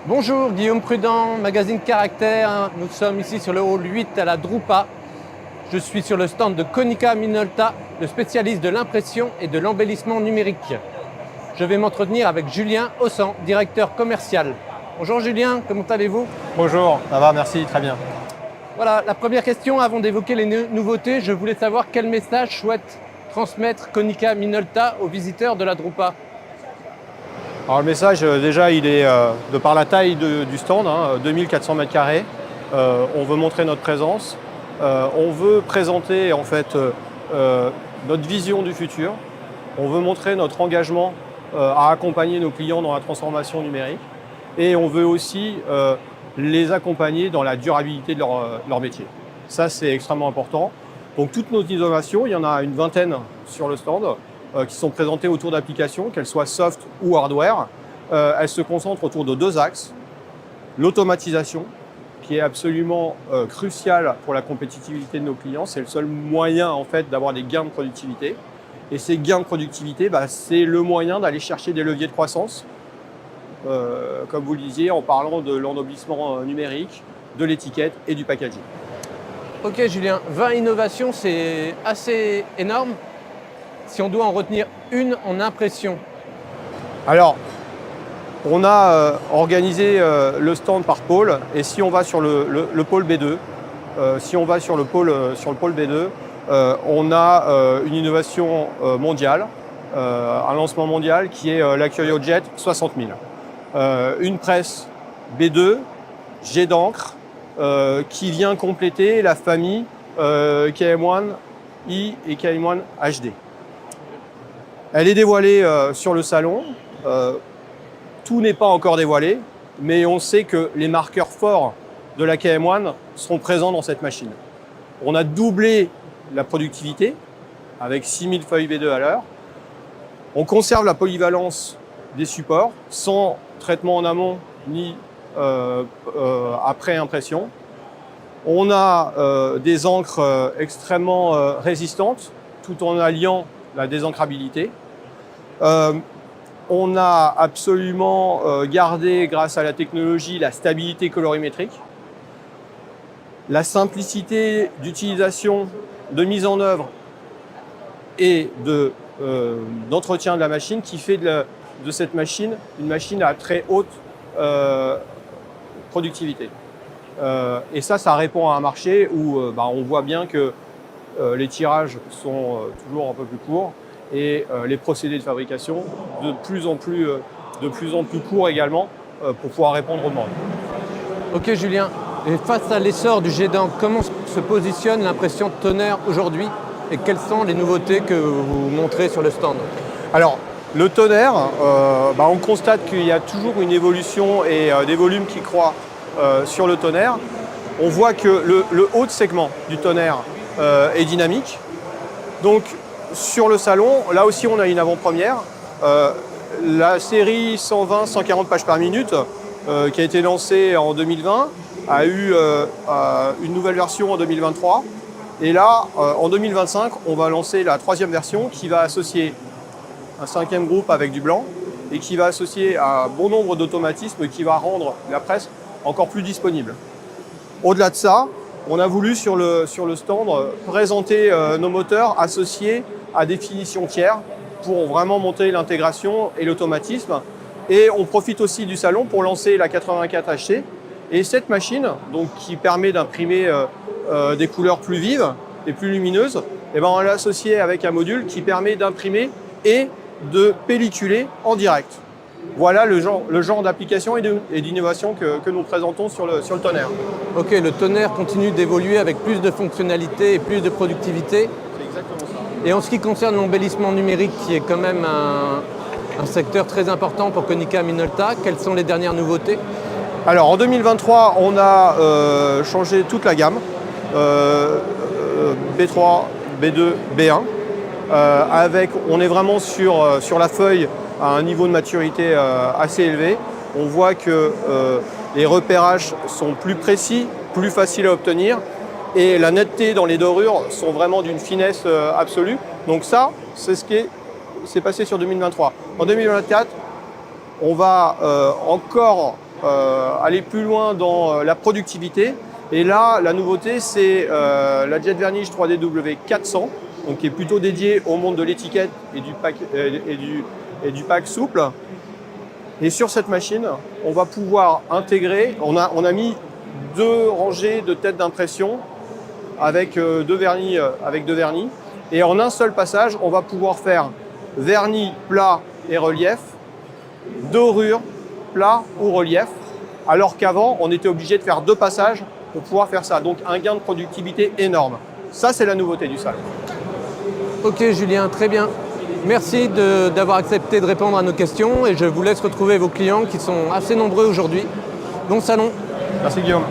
Bonjour, Guillaume Prudent, magazine Caractère. Nous sommes ici sur le hall 8 à la Drupa. Je suis sur le stand de Konica Minolta, le spécialiste de l'impression et de l'embellissement numérique. Je vais m'entretenir avec Julien Ossan, directeur commercial. Bonjour Julien, comment allez-vous? Bonjour, ça va, merci, très bien. Voilà, la première question, avant d'évoquer les nouveautés, je voulais savoir quel message souhaite transmettre Konica Minolta aux visiteurs de la Drupa. Alors le message, déjà, il est de par la taille du stand, 2400 m². On veut montrer notre présence. On veut présenter en fait notre vision du futur. On veut montrer notre engagement à accompagner nos clients dans la transformation numérique. Et on veut aussi les accompagner dans la durabilité de leur métier. Ça, c'est extrêmement important. Donc toutes nos innovations, il y en a une vingtaine sur le stand, qui sont présentées autour d'applications, qu'elles soient soft ou hardware. Elles se concentrent autour de deux axes. L'automatisation, qui est absolument cruciale pour la compétitivité de nos clients. C'est le seul moyen en fait d'avoir des gains de productivité. Et ces gains de productivité, c'est le moyen d'aller chercher des leviers de croissance, comme vous le disiez, en parlant de l'ennoblissement numérique, de l'étiquette et du packaging. Ok Julien, 20 innovations, c'est assez énorme. Si on doit en retenir une en impression. Alors, on a organisé le stand par pôle, et si on va sur le pôle B2, B2, on a une innovation mondiale, un lancement mondial qui est la CurioJet 60 000. Une presse B2, jet d'encre, qui vient compléter la famille KM1i et KM1 HD. Elle est dévoilée sur le salon. Tout n'est pas encore dévoilé, mais on sait que les marqueurs forts de la KM1 seront présents dans cette machine. On a doublé la productivité avec 6000 feuilles B2 à l'heure. On conserve la polyvalence des supports sans traitement en amont ni après impression. On a des encres extrêmement résistantes tout en alliant la désencrabilité. On a absolument gardé, grâce à la technologie, la stabilité colorimétrique, la simplicité d'utilisation, de mise en œuvre et d'entretien de la machine qui fait de cette machine une machine à très haute productivité. Et ça répond à un marché où on voit bien que les tirages sont toujours un peu plus courts et les procédés de fabrication de plus en plus courts également pour pouvoir répondre aux demandes. Ok Julien, et face à l'essor du jet d'encre, comment se positionne l'impression Tonnerre aujourd'hui et quelles sont les nouveautés que vous montrez sur le stand? Alors, le Tonnerre, on constate qu'il y a toujours une évolution et des volumes qui croient sur le Tonnerre. On voit que le haut de segment du Tonnerre est dynamique. Donc, sur le salon, là aussi, on a une avant-première. La série 120-140 pages par minute, qui a été lancée en 2020, a eu une nouvelle version en 2023. Et là, en 2025, on va lancer la troisième version qui va associer un cinquième groupe avec du blanc et qui va associer un bon nombre d'automatismes qui va rendre la presse encore plus disponible. Au-delà de ça, on a voulu sur le stand présenter nos moteurs associés à des finitions tiers pour vraiment monter l'intégration et l'automatisme. Et on profite aussi du salon pour lancer la 84 HT. Et cette machine, donc, qui permet d'imprimer des couleurs plus vives et plus lumineuses, on l'a associée avec un module qui permet d'imprimer et de pelliculer en direct. Voilà le genre d'application et d'innovation que nous présentons sur le Tonnerre. Ok, le Tonnerre continue d'évoluer avec plus de fonctionnalités et plus de productivité. C'est exactement ça. Et en ce qui concerne l'embellissement numérique, qui est quand même un secteur très important pour Konica Minolta, quelles sont les dernières nouveautés? Alors en 2023, on a changé toute la gamme, B3, B2, B1. On est vraiment sur la feuille à un niveau de maturité assez élevé. On voit que les repérages sont plus précis, plus faciles à obtenir et la netteté dans les dorures sont vraiment d'une finesse absolue. Donc ça, c'est ce qui s'est passé sur 2023. En 2024, on va encore aller plus loin dans la productivité. Et là, la nouveauté, c'est la Jet Vernish 3DW 400, donc qui est plutôt dédiée au monde de l'étiquette et du pack souple. Et sur cette machine, on va pouvoir intégrer, on a mis 2 rangées de têtes d'impression avec deux vernis. Et en un seul passage, on va pouvoir faire vernis plat et relief, dorure, plat ou relief, alors qu'avant, on était obligé de faire 2 passages pour pouvoir faire ça. Donc un gain de productivité énorme. Ça, c'est la nouveauté du salon. Ok Julien, très bien. Merci d'avoir accepté de répondre à nos questions et je vous laisse retrouver vos clients qui sont assez nombreux aujourd'hui. Bon salon. Merci Guillaume.